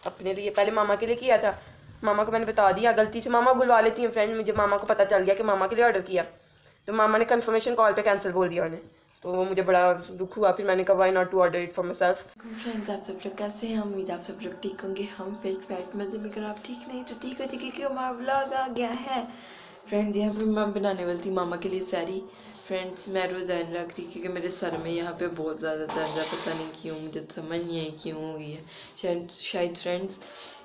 अपने लिए, पहले मामा के लिए किया था, मामा को मैंने बता दिया, गलती से मामा बुलवा लेती हैं फ्रेंड, मुझे मामा को पता चल गया कि मामा के लिए ऑर्डर किया, तो मामा ने कंफर्मेशन कॉल पे कैंसिल बोल दिया उन्हें, तो वो मुझे बड़ा दुख हुआ। फिर मैंने कहा why not to order it for myself. Friends, आप सब लोग कैसे हैं? उम्मीद आप सब लोग ठीक होंगे। हम फिट फैट मज़े में, अगर आप ठीक नहीं तो ठीक हो जाए, क्योंकि हमारा व्लॉग आ गया है। फ्रेंड्स, यहाँ पे मैं बनाने वाली थी मामा के लिए साड़ी। फ्रेंड्स, मैं रोज़ाना रख रही क्योंकि मेरे सर में यहाँ पे बहुत ज़्यादा दर्द है, पता नहीं क्यों, मुझे समझ नहीं आई क्यों हो गई है। शायद फ्रेंड्स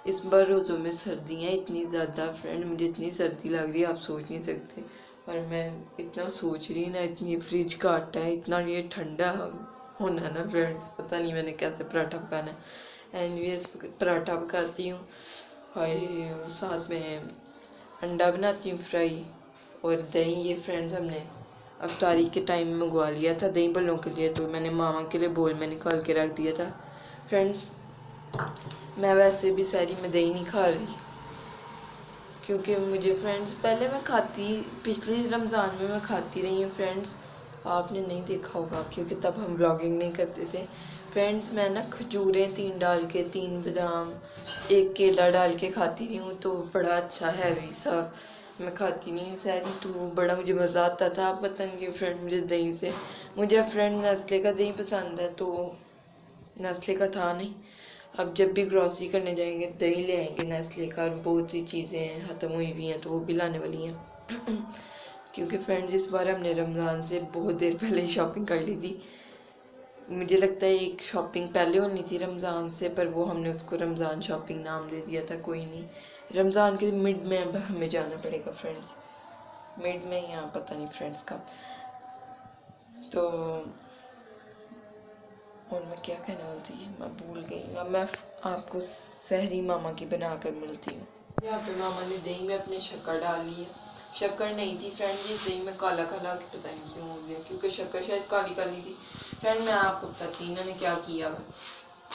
इस बार रोज़ों में सर्दियाँ इतनी ज़्यादा, फ्रेंड मुझे इतनी सर्दी लग रही है आप सोच नहीं सकते। और मैं इतना सोच रही ना, इतनी फ्रिज का आटा है, इतना ये ठंडा होना ना फ्रेंड्स, पता नहीं मैंने कैसे पराठा पकाना है। एनीवेज पराठा पकाती हूँ और साथ में अंडा बनाती हूँ फ्राई और दही। ये फ्रेंड्स हमने अफ्तारी के टाइम में मंगवा लिया था दही बल्लों के लिए, तो मैंने मामा के लिए बोल में निकाल के रख दिया था। फ्रेंड्स, मैं वैसे भी सहरी में दही नहीं खा रही क्योंकि मुझे फ्रेंड्स पहले मैं खाती, पिछले रमज़ान में मैं खाती रही हूँ फ्रेंड्स, आपने नहीं देखा होगा क्योंकि तब हम ब्लॉगिंग नहीं करते थे। फ्रेंड्स, मैं ना खजूरें 3 डाल के, 3 बादाम, 1 केला डाल के खाती रही हूँ, तो बड़ा अच्छा हैवी सा मैं खाती नहीं हूँ सहरी, तो बड़ा मुझे मज़ा आता था। पता नहीं फ्रेंड मुझे दही से, मुझे फ्रेंड नेस्ले का दही पसंद है, तो नेस्ले का था नहीं। अब जब भी ग्रॉसरी करने जाएंगे दही ले आएंगे नेस्ले का, और बहुत सी चीज़ें हैं ख़त्म हुई भी हैं तो वो भी लाने वाली हैं क्योंकि फ्रेंड्स इस बार हमने रमज़ान से बहुत देर पहले ही शॉपिंग कर ली थी। मुझे लगता है एक शॉपिंग पहले होनी थी रमज़ान से, पर वो हमने उसको रमज़ान शॉपिंग नाम दे दिया था। कोई नहीं, रमज़ान के मिड में अब हमें जाना पड़ेगा फ्रेंड्स, मिड में यहाँ पता नहीं फ्रेंड्स कब। तो और मैं क्या कहने वाली थी, मैं भूल गई। अब मैं आपको सहरी मामा की बना कर मिलती हूँ। यहाँ पे मामा ने दही में अपने शक्कर डाल ली है, शक्कर नहीं थी फ्रेंड, ये दही में काला काला पता नहीं क्यों हो गया, क्योंकि शक्कर शायद काली काली थी। फ्रेंड मैं आपको बताती इन्होंने क्या किया है,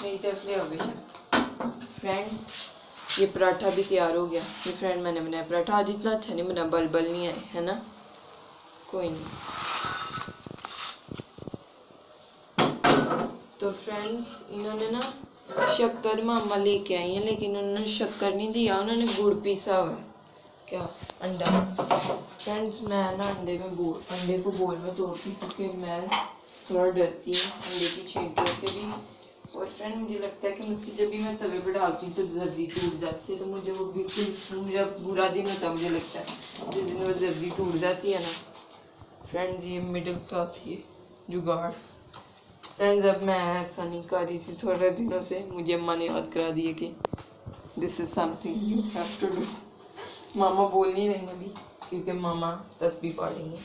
मेरी तरफ ले आओ बेशक। फ्रेंड्स, ये पराठा भी तैयार हो गया। ये फ्रेंड मैंने बनाया पराठा, आज इतना अच्छा नहीं बना, बल बल नहीं आए है ना, कोई नहीं। तो फ्रेंड्स, इन्होंने ना शक्कर मामा लेके आई हैं, लेकिन उन्होंने शक्कर नहीं दिया, उन्होंने गुड़ पीसा हुआ है। क्या अंडा। फ्रेंड्स, मैं ना अंडे को बोल में तोड़ती हूँ क्योंकि मैं थोड़ा डरती हूँ अंडे की छींटों से भी। और फ्रेंड मुझे लगता है कि मुझसे जब भी मैं तवे पर डालती हूँ तो जल्दी टूट जाती है, तो मुझे वो बिल्कुल मुझे बुरा दिन होता है, मुझे लगता है जिस दिन वो जल्दी टूट जाती है ना। फ्रेंड्स, ये मिडिल क्लास ही जुगाड़। फ्रेंड्स, अब मैं ऐसा नहीं कर रही थी थोड़े दिनों से, मुझे अम्मा ने याद करा दिया कि this is something you have to do. मामा बोल नहीं रही अभी क्योंकि मामा तस्बीह पढ़ रही हैं।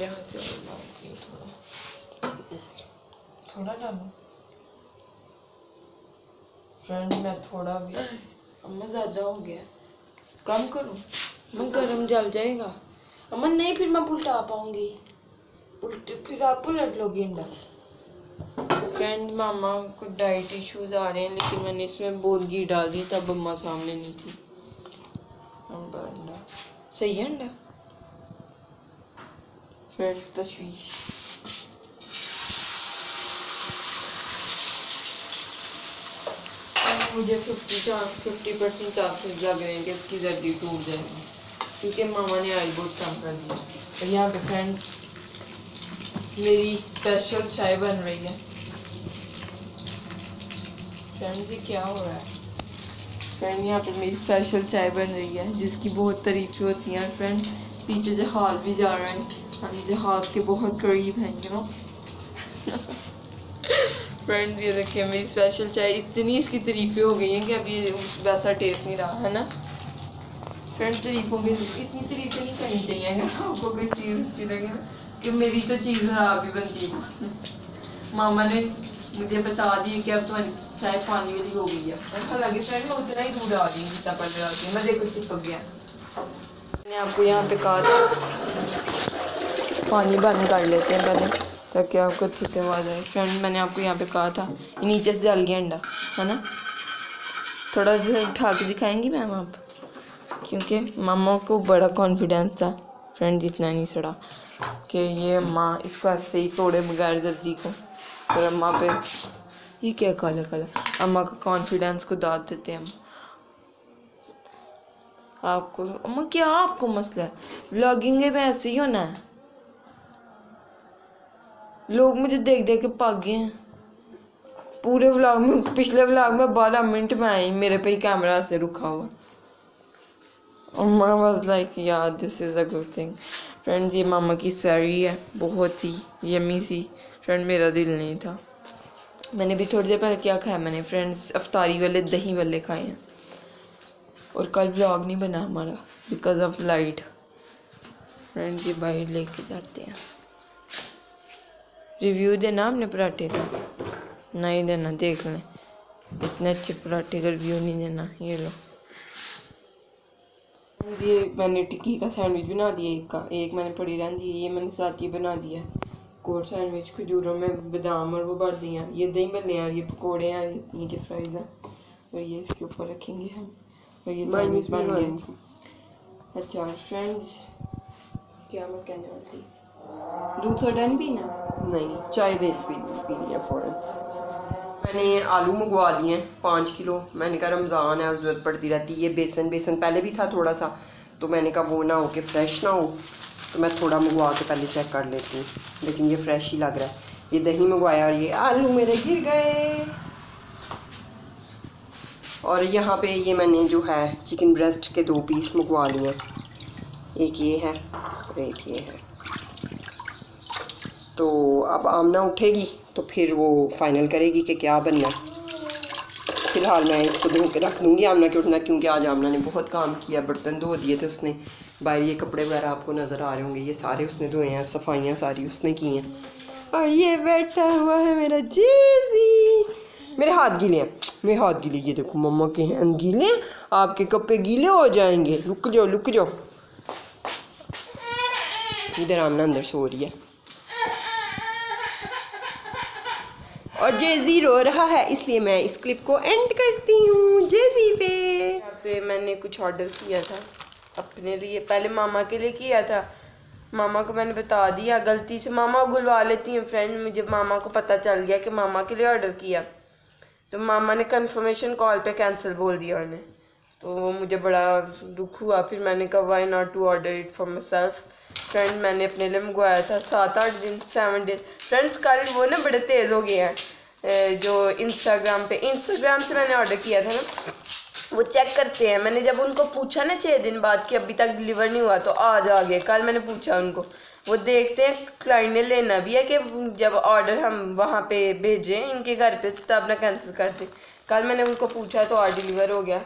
यहाँ से और डालती हूँ थोड़ा डालूँ फ्रेंड, मैं थोड़ा भी, अम्मा ज़्यादा हो गया, कम करूँ, मैं गरम जल जाएगा। अम्मा नहीं, फिर मैं उल्टा पाऊँगी, फिर आप उलट लोगी अंडा। फ्रेंड, मामा को डाइट इश्यूज आ रहे हैं, लेकिन मैंने इसमें बहुत घी डाल दी, तब अम्मा सामने नहीं थी। अंडा सही है अंडा फ्रेंड्स, तशवीश। मुझे 50% चांसेस लग रहे हैं कि इसकी जल्दी टूट जाएगी क्योंकि मामा ने आज बहुत काम कर दिया। और यहाँ पे फ्रेंड्स मेरी स्पेशल चाय बन रही है। फ्रेंड्स, ये क्या हो रहा है? फ्रेंड, यहाँ पे मेरी स्पेशल चाय बन रही है जिसकी बहुत तारीफें होती हैं। फ्रेंड, पीछे जहाज भी जा रहा है, हम जहाज के बहुत करीब हैं, यू नो। फ्रेंड्स, ये देखिए मेरी स्पेशल चाय, इतनी इसकी तारीफें हो गई हैं कि अभी वैसा टेस्ट नहीं रहा है ना। फ्रेंड्स, तारीफों की इतनी तारीफें नहीं करनी चाहिए अगर आपको कोई चीज़ अच्छी लगे कि मेरी तो चीज़ खराब ही बनती है। मामा ने मुझे बता दिया कि अब तुम्हारी चाय पानी वाली हो गई है। अच्छा लगे फ्रेंड, मैं उतना ही दूध डाल दी जितना पहले डालती हूँ, मैं देखो चिपक गया। मैंने आपको यहाँ पे कहा था पानी बंद कर लेते हैं पहले ताकि आपको अच्छे से आवाज़ आए। फ्रेंड, मैंने आपको यहाँ पे कहा था नीचे से जल गया अंडा है ना, थोड़ा सा उठा के दिखाएंगी मैम आप, क्योंकि मामा को बड़ा कॉन्फिडेंस था फ्रेंड, इतना नहीं सड़ा कि ये अम्मा इसको ऐसे ही तोड़े बगैर जल्दी को, फिर अम्मा पे ये क्या काला काला, अम्मा का कॉन्फिडेंस को दाद देते हैं हम। आपको अम्मा क्या आपको मसला है, व्लॉगिंग में ऐसे ही होना है। लोग मुझे देख देख के भाग गए हैं। पूरे व्लॉग में, पिछले व्लॉग में 12 मिनट में आई, मेरे पे ही कैमरा से रुका हुआ। अम्मा वाज लाइक यार this is a good thing. Friends ये मामा की साड़ी है, बहुत ही यमी सी। फ्रेंड मेरा दिल नहीं था। मैंने भी थोड़ी देर पहले क्या खाया मैंने फ्रेंड्स, अफ्तारी वाले दही वाले खाए हैं। और कल व्लॉग नहीं बना हमारा बिकॉज ऑफ लाइट। फ्रेंड्स ये बाहर लेके जाते हैं। रिव्यू देना आपने पराठे का, नहीं देना, देख लें। इतने अच्छे पराठे का रिव्यू नहीं देना। ये लो, ये मैंने टिक्की का सैंडविच बना दिया, एक मैंने पड़ी रहन दी, ये मैंने साथ ही बना दिया कोट सैंडविच, खजूरों में बादाम और वो भर दिया। ये दही बने हैं, ये पकोड़े हैं, ये नीचे फ्राइज हैं, और ये इसके ऊपर रखेंगे हम। और ये सैंडविच बन गया। अच्छा फ्रेंड्स, क्या मैं कहने वाली थी, दूध सोडा नहीं पीना? नहीं, चाय दे पीनी है फ़ौरन। मैंने आलू मंगवा लिए हैं 5 किलो। मैंने कहा रमज़ान है और ज़रूरत पड़ती रहती है। ये बेसन पहले भी था थोड़ा सा, तो मैंने कहा वो ना हो कि फ्रेश ना हो, तो मैं थोड़ा मंगवा के पहले चेक कर लेती हूँ, लेकिन ये फ्रेश ही लग रहा है। ये दही मंगवाया और ये आलू मेरे गिर गए। और यहाँ पे ये मैंने जो है चिकन ब्रेस्ट के 2 पीस मंगवा लिए, एक ये है और एक ये है। तो अब आमना उठेगी तो फिर वो फाइनल करेगी कि क्या बनना है। फ़िलहाल मैं इसको धो के रख दूँगी आमना के उठना, क्योंकि आज आमना ने बहुत काम किया, बर्तन धो दिए थे उसने। बाहर ये कपड़े वगैरह आपको नज़र आ रहे होंगे, ये सारे उसने धोए हैं, सफाइयाँ सारी उसने की हैं। और ये बैठा हुआ है मेरा जेजी। मेरे हाथ गीले हैं, मेरे हाथ गीले, ये देखो मम्मा के हाथ गीले, आपके कपड़े गीले हो जाएंगे। रुक जाओ। इधर आमना अंदर सो रही है और जेजी रो रहा है, इसलिए मैं इस क्लिप को एंड करती हूँ जेजी पे। यहाँ पे मैंने कुछ ऑर्डर किया था अपने लिए, पहले मामा के लिए किया था। मामा को मैंने बता दिया, गलती से मामा गुलवा लेती हैं फ्रेंड, मुझे मामा को पता चल गया कि मामा के लिए ऑर्डर किया, तो मामा ने कंफर्मेशन कॉल पे कैंसिल बोल दिया उन्हें। तो वो मुझे बड़ा दुख हुआ। फिर मैंने कहा why not to order it for myself. Friend मैंने अपने लिए मंगवाया था 7-8 दिन 7 डेज। फ्रेंड्स कल वो ना बड़े तेज़ हो गए हैं, जो इंस्टाग्राम से मैंने ऑर्डर किया था ना, वो चेक करते हैं। मैंने जब उनको पूछा ना 6 दिन बाद कि अभी तक डिलीवर नहीं हुआ, तो आज आ गए। कल मैंने पूछा उनको, वो देखते हैं क्लाइंट ने लेना भी है कि जब ऑर्डर हम वहाँ पे भेजें इनके घर पे तब ना कैंसिल करते। कल मैंने उनको पूछा तो आज डिलीवर हो गया।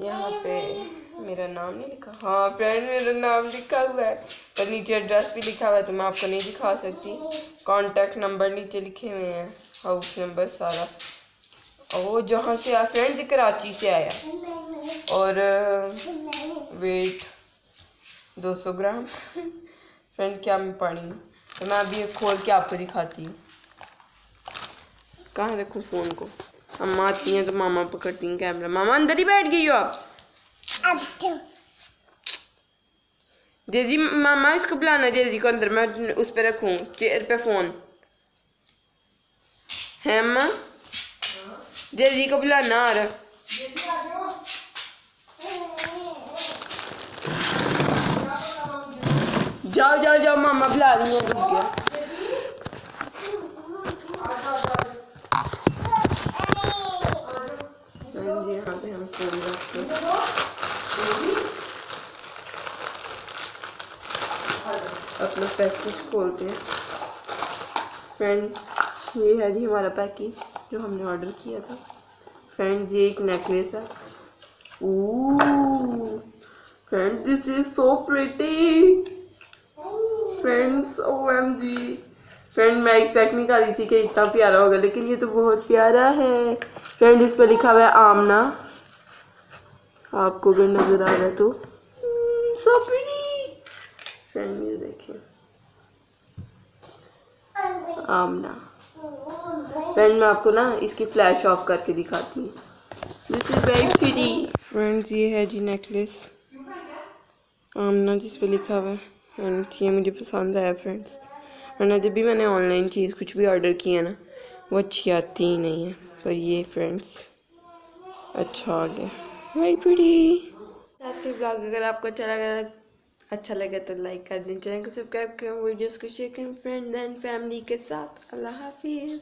यहाँ पे मेरा नाम नहीं लिखा, हाँ फ्रेंड मेरा नाम लिखा हुआ है, पर नीचे एड्रेस भी लिखा हुआ है, तो मैं आपको नहीं दिखा सकती। कॉन्टैक्ट नंबर नीचे लिखे हुए हैं, हाउस नंबर सारा। और वो जहाँ से आया फ्रेंड्स, कराची से आया, और वेट 200 ग्राम। फ्रेंड क्या मैं पढ़ी हूँ, तो मैं अभी खोल के आपको दिखाती हूँ। कहाँ रखूँ फ़ोन को, अम्मा आती हैं तो मामा पकड़ती हैं कैमरा। मामा अंदर ही बैठ गई हो आप? जेजी मामा इसको बुलाना, जेजी को अंदर, मैं उस पर रखूँ चेयर पे फ़ोन है। अम्मा जेजी को बुलाना आ रहा। जाओ मामा बुला रही हैं। यहाँ पे हम फोन रखते हैं, अपना पैकेज खोलते हैं। फ्रेंड ये है जी हमारा पैकेज जो हमने ऑर्डर किया था। फ्रेंड्स ये एक नेकलेस है। Friends this is so pretty friends, OMG। Friend मैं एक्सपेक्ट नहीं कर रही थी कि इतना प्यारा होगा, लेकिन ये तो बहुत प्यारा है। फ्रेंड इस पर लिखा हुआ है आमना, आपको अगर नजर आ रहा है तो। सो प्रिटी फ्रेंड, ये देखिए आमना। फ्रेंड मैं आपको ना इसकी फ्लैश ऑफ करके दिखाती हूँ। This is very pretty friends. ये है जी नेकलेस आमना जिस पे लिखा हुआ है, एंड ये मुझे पसंद आया फ्रेंड्स। वरना जब भी मैंने ऑनलाइन चीज़ कुछ भी ऑर्डर किया ना, वो अच्छी आती ही नहीं है, पर ये फ्रेंड्स अच्छा आ गया। Very pretty. आज के ब्लॉग अगर आपको अच्छा लगे तो लाइक कर दें, चैनल को सब्सक्राइब करें, वीडियोस को शेयर करें फ्रेंड एंड फैमिली के साथ। अल्लाह हाफिज़।